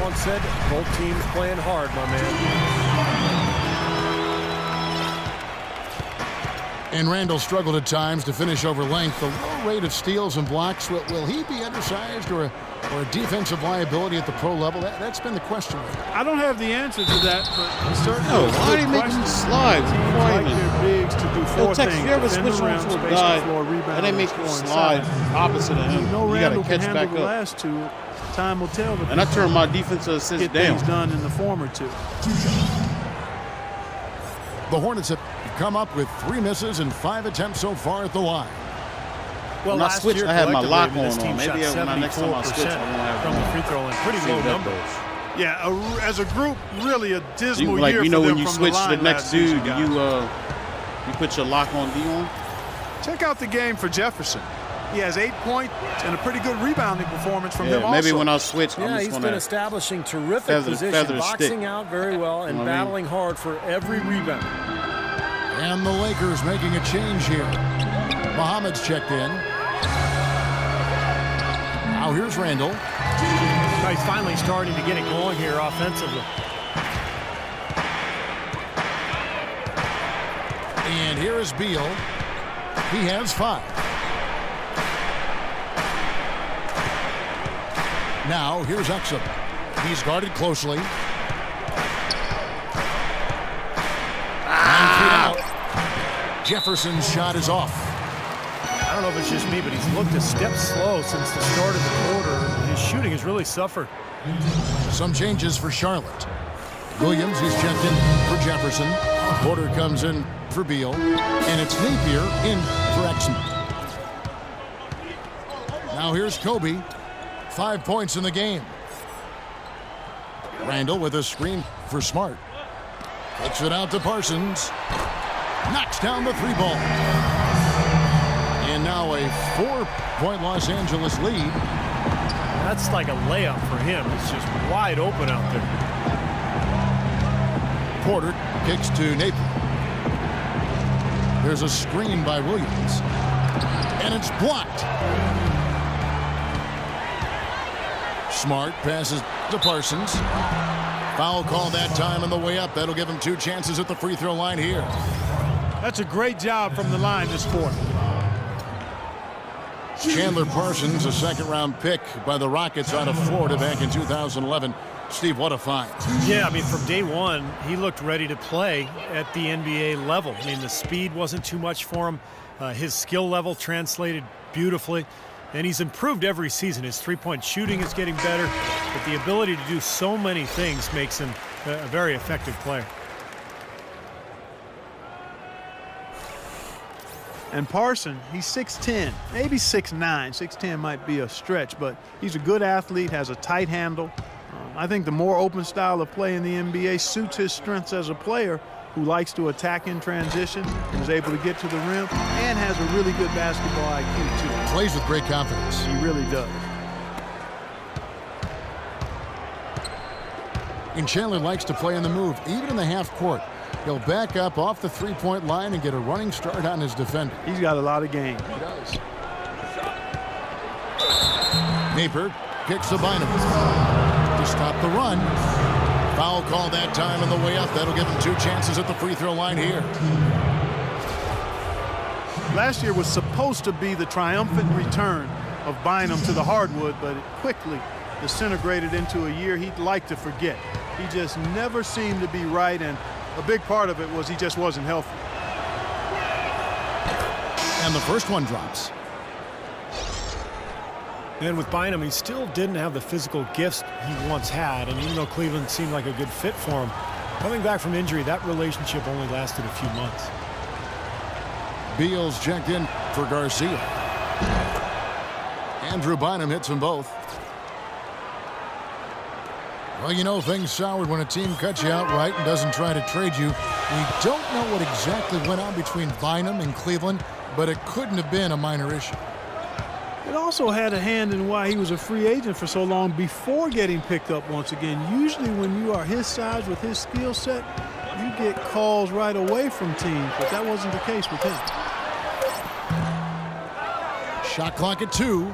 once said, both teams playing hard, my man. And Randall struggled at times to finish over length. The low rate of steals and blocks, will he be undersized or a defensive liability at the pro level? That's been the question. I don't have the answer to that, but certainly. No, why are they making slides? Teams like their bigs to do four things. If you ever switch on to a guy and they make you slide opposite of him, you got to catch back the up. Last two, time will tell. And I turn my defensive assist get down. Things done in the former two. The Hornets have come up with 3 misses and 5 attempts so far at the line. Well, When I last switch, year, I had my lock this on. team Maybe shot when I next time I switch, I won't have from the free throw line. Pretty low numbers. Yeah, as a group, really a dismal Like, year you know, for them when you from switch the to line the next last dude, season, guys. you put your lock on Dion. Check out the game for Jefferson. He has 8 points and a pretty good rebounding performance from him also. Maybe when I switch, Yeah, I'm just he's going been to establishing terrific feather position, the boxing stick. out very well and You know what I mean? battling hard for every rebound. And the Lakers making a change here. Muhammad's checked in. Now here's Randall. He's finally starting to get it going here offensively. And here is Beal. He has 5. Now here's Exum. He's guarded closely. 9 feet out. Jefferson's shot is off. I don't know if it's just me, but he's looked a step slow since the start of the quarter. His shooting has really suffered. Some changes for Charlotte. Williams, he's checked in for Jefferson. Porter comes in for Beal. And it's Napier in for Exum. Now here's Kobe. 5 points in the game. Randall with a screen for Smart. Kicks it out to Parsons. Knocks down the 3-ball. And now a 4-point Los Angeles lead. That's like a layup for him. It's just wide open out there. Porter kicks to Napier. There's a screen by Williams. And it's blocked. Smart passes to Parsons. Foul call that time on the way up. That'll give him 2 chances at the free throw line here. That's a great job from the line this quarter. Chandler Parsons, a second-round pick by the Rockets out of Florida back in 2011. Steve, what a find. Yeah, I mean, from day one, he looked ready to play at the NBA level. I mean, the speed wasn't too much for him. His skill level translated beautifully. And he's improved every season. His three-point shooting is getting better, but the ability to do so many things makes him a very effective player. And Parson, he's 6'10", maybe 6'9". 6'10" might be a stretch, but he's a good athlete, has a tight handle. I think the more open style of play in the NBA suits his strengths as a player who likes to attack in transition and is able to get to the rim and has a really good basketball IQ, too. Plays with great confidence. He really does. And Chandler likes to play in the move, even in the half court. He'll back up off the three-point line and get a running start on his defender. He's got a lot of game. He does. Napier kicks to Bynum to stop the run. Foul call that time on the way up. That'll give him 2 chances at the free throw line here. Last year was supposed to be the triumphant return of Bynum to the hardwood, but it quickly disintegrated into a year he'd like to forget. He just never seemed to be right, and a big part of it was he just wasn't healthy. And the first one drops. And with Bynum, he still didn't have the physical gifts he once had, and even though Cleveland seemed like a good fit for him, coming back from injury, that relationship only lasted a few months. Beal's checked in for Garcia. Andrew Bynum hits them both. Well, you know, things soured when a team cuts you outright and doesn't try to trade you. We don't know what exactly went on between Bynum and Cleveland, but it couldn't have been a minor issue. It also had a hand in why he was a free agent for so long before getting picked up once again. Usually when you are his size with his skill set, you get calls right away from teams, but that wasn't the case with him. Shot clock at 2.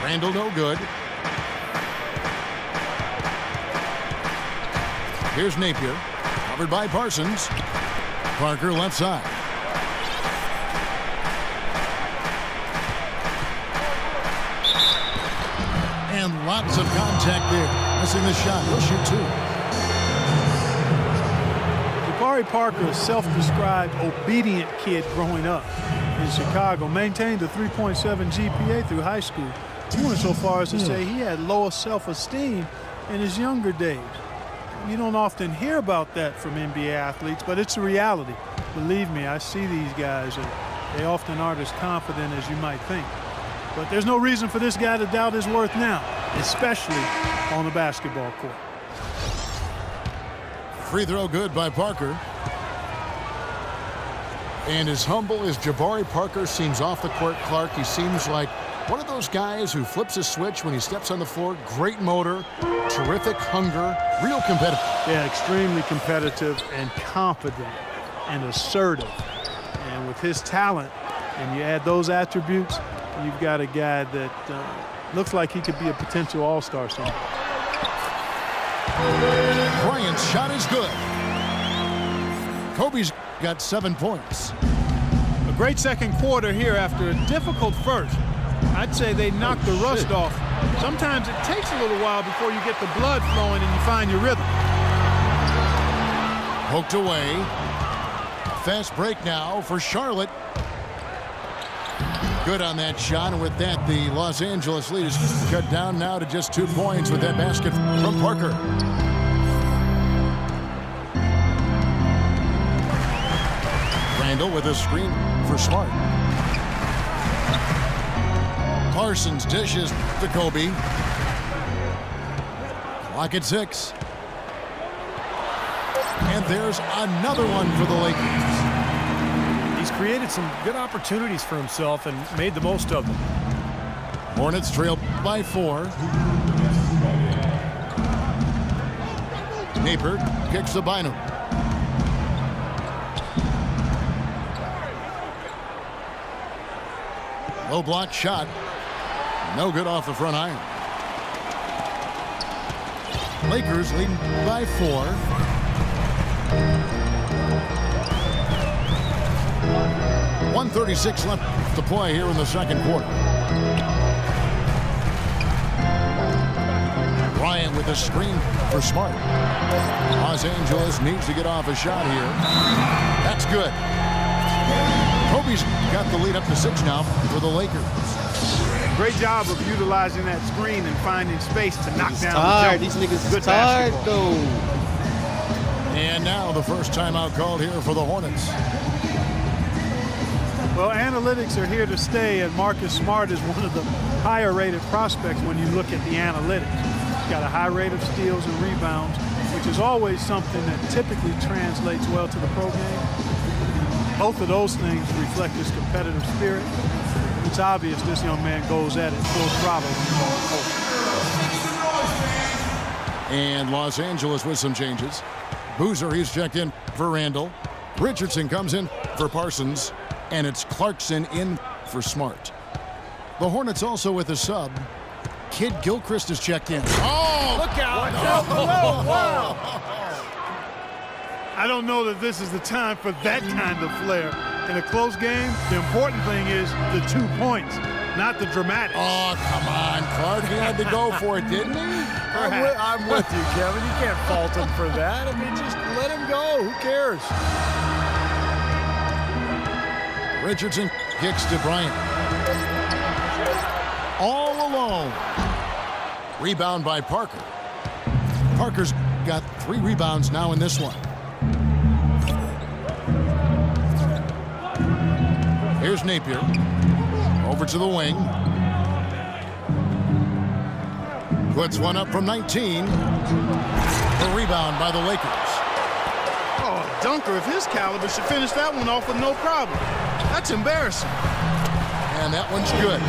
Randall no good. Here's Napier. Covered by Parsons. Parker left side. And lots of contact there. Missing the shot. He'll shoot two. Jabari Parker, a self-described obedient kid growing up in Chicago, maintained a 3.7 GPA through high school. He went so far as to say he had lower self-esteem in his younger days. You don't often hear about that from NBA athletes, but it's a reality. Believe me, I see these guys, and they often aren't as confident as you might think. But there's no reason for this guy to doubt his worth now, especially on the basketball court. Free throw good by Parker. And as humble as Jabari Parker seems off the court, Clark, he seems like one of those guys who flips a switch when he steps on the floor. Great motor, terrific hunger, real competitive. Yeah, extremely competitive and confident and assertive. And with his talent, and you add those attributes, you've got a guy that looks like he could be a potential all-star someday. Bryant's shot is good. Kobe's got 7 points. A great second quarter here after a difficult first. I'd say they knocked the rust off. Sometimes it takes a little while before you get the blood flowing and you find your rhythm. Poked away. Fast break now for Charlotte. Good on that shot, and with that, the Los Angeles lead is cut down now to just 2 points with that basket from Parker. Randall with a screen for Smart. Parsons dishes to Kobe. Clock at 6. And there's another one for the Lakers. He's created some good opportunities for himself and made the most of them. Hornets trail by 4. Napier kicks to Bynum. Low block shot. No good off the front iron. Lakers leading by 4. .136 left to play here in the second quarter. Bryant with a screen for Smart. Los Angeles needs to get off a shot here. That's good. Kobe's got the lead up to 6 now for the Lakers. Great job of utilizing that screen and finding space to knock down tired. the jumper. These niggas Good is tired, basketball. though. And now the first timeout called here for the Hornets. Well, analytics are here to stay, and Marcus Smart is one of the higher-rated prospects when you look at the analytics. He's got a high rate of steals and rebounds, which is always something that typically translates well to the pro game. Both of those things reflect his competitive spirit. It's obvious this young man goes at it full throttle when he's on the court. And Los Angeles with some changes. Boozer, he's checked in for Randall. Richardson comes in for Parsons. And it's Clarkson in for Smart. The Hornets also with a sub. Kid Gilchrist is checked in. Oh, Look out! Wow. I don't know that this is the time for that kind of flair. In a close game, the important thing is the 2 points, not the dramatics. Oh, come on, Clark. He had to go for it, didn't he? I'm with you, Kevin. You can't fault him for that. I mean, just let him go. Who cares? Richardson kicks to Bryant. All alone. Rebound by Parker. Parker's got 3 rebounds now in this one. Here's Napier. Over to the wing. Puts one up from 19. The rebound by the Lakers. Oh, a dunker of his caliber should finish that one off with no problem. That's embarrassing. And that one's good.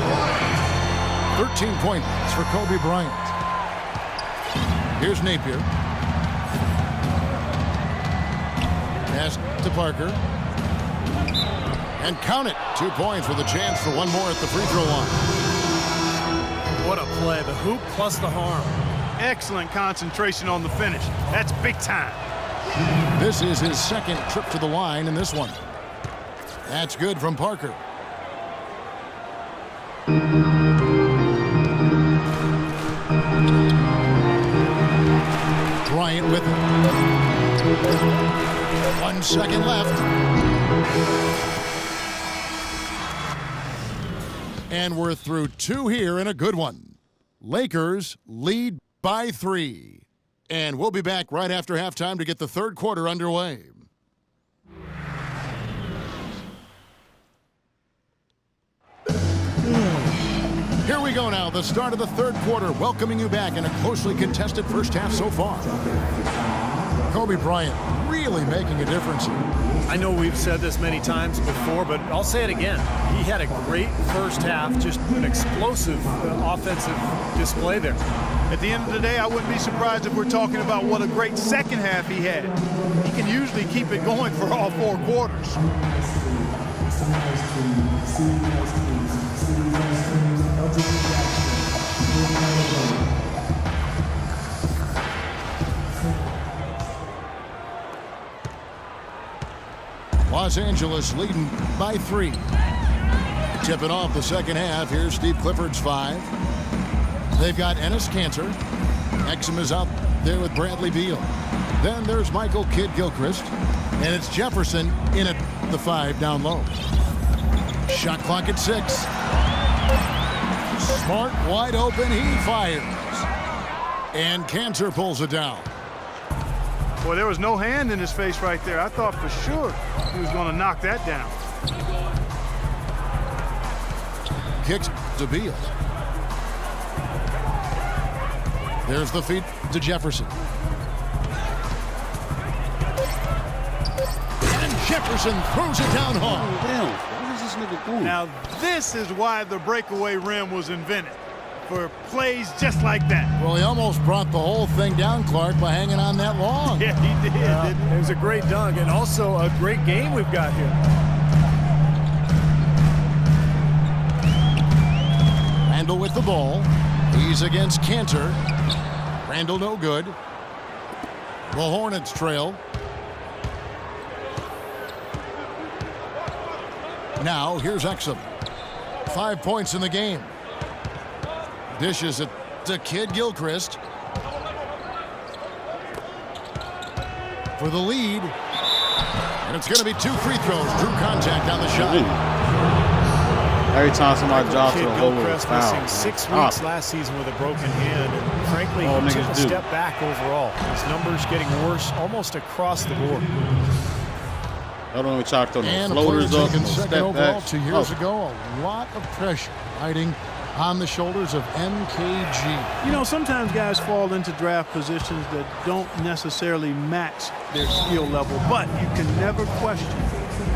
13 points for Kobe Bryant. Here's Napier. Pass to Parker. And count it. 2 points with a chance for one more at the free throw line. What a play. The hoop plus the harm. Excellent concentration on the finish. That's big time. This is his second trip to the line in this one. That's good from Parker. Bryant with it. 1 second left. And we're through 2 here in a good one. Lakers lead by 3. And we'll be back right after halftime to get the third quarter underway. Here we go now, the start of the third quarter, welcoming you back in a closely contested first half so far. Kobe Bryant really making a difference here. I know we've said this many times before, but I'll say it again. He had a great first half, just an explosive offensive display there. At the end of the day, I wouldn't be surprised if we're talking about what a great second half he had. He can usually keep it going for all 4 quarters. Los Angeles leading by 3. Tipping off the second half. Here's Steve Clifford's 5. They've got Enes Kanter. Exum is out there with Bradley Beal. Then there's Michael Kidd-Gilchrist. And it's Jefferson in at the 5 down low. Shot clock at 6. Smart wide open. He fires. And Kanter pulls it down. Boy, there was no hand in his face right there. I thought for sure he was going to knock that down. Kicks to Beal. There's the feed to Jefferson. And Jefferson throws it down hard. Damn, what is this nigga doing? Now, this is why the breakaway rim was invented. For plays just like that. Well, he almost brought the whole thing down, Clark, by hanging on that long. Yeah, he did. It was a great dunk and also a great game we've got here. Randall with the ball. He's against Kanter. Randall no good. The Hornets trail. Now, here's Exum. 5 points in the game. Dishes it to Kidd-Gilchrist for the lead. And it's going to be 2 free throws. Drew contact on the shot. Every time somebody drops a hole with a Kidd-Gilchrist foul. missing 6 weeks last season with a broken hand. And frankly, he took a step back overall. His numbers getting worse almost across the board. I don't know we talked on the And floaters up, taken second overall back. 2 years ago. A lot of pressure riding on the shoulders of MKG. You know, sometimes guys fall into draft positions that don't necessarily match their skill level, but you can never question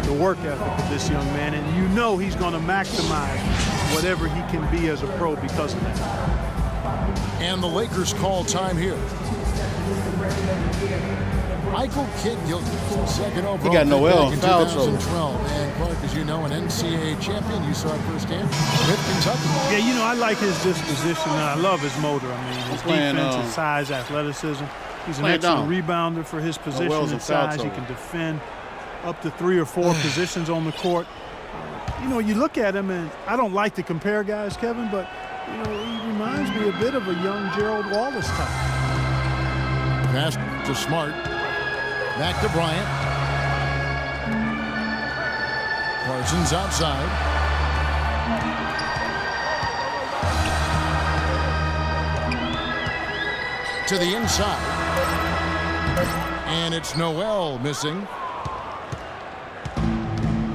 the work ethic of this young man, and you know he's going to maximize whatever he can be as a pro because of that. And the Lakers call time here. Michael Kidd-Gilchrist, second overall. He got Noel in foul trouble. 2012. And Clark, as you know, an NCAA champion. You saw it firsthand with Kentucky. Yeah, you know, I like his disposition, and I love his motor. I mean, his playing, defense, his size, athleticism. He's an excellent rebounder for his position and size. He can defend up to 3 or 4 positions on the court. You know, you look at him, and I don't like to compare guys, Kevin, but, you know, he reminds me a bit of a young Gerald Wallace type. Pass to Smart. Back to Bryant. Parsons outside. To the inside. And it's Noel missing.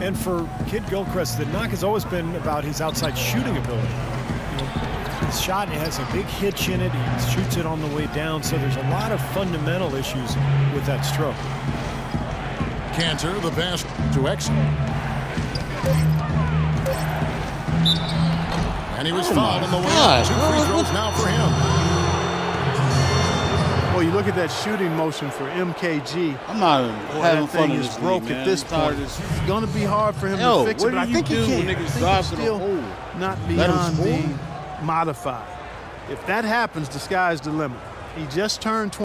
And for Kidd-Gilchrist, the knock has always been about his outside shooting ability. You know, his shot has a big hitch in it. He shoots it on the way down, so there's a lot of fundamental issues with that stroke. Kanter, the pass to Exum. And he was fouled on the way out. 2 free throws now for him. Well, you look at that shooting motion for MKG. I'm not having fun of of this this broke league, at this point. It's going to be hard for him to fix it, but I think he can. I think it's still not beyond being modified. If that happens, the sky's the limit. He just turned 20.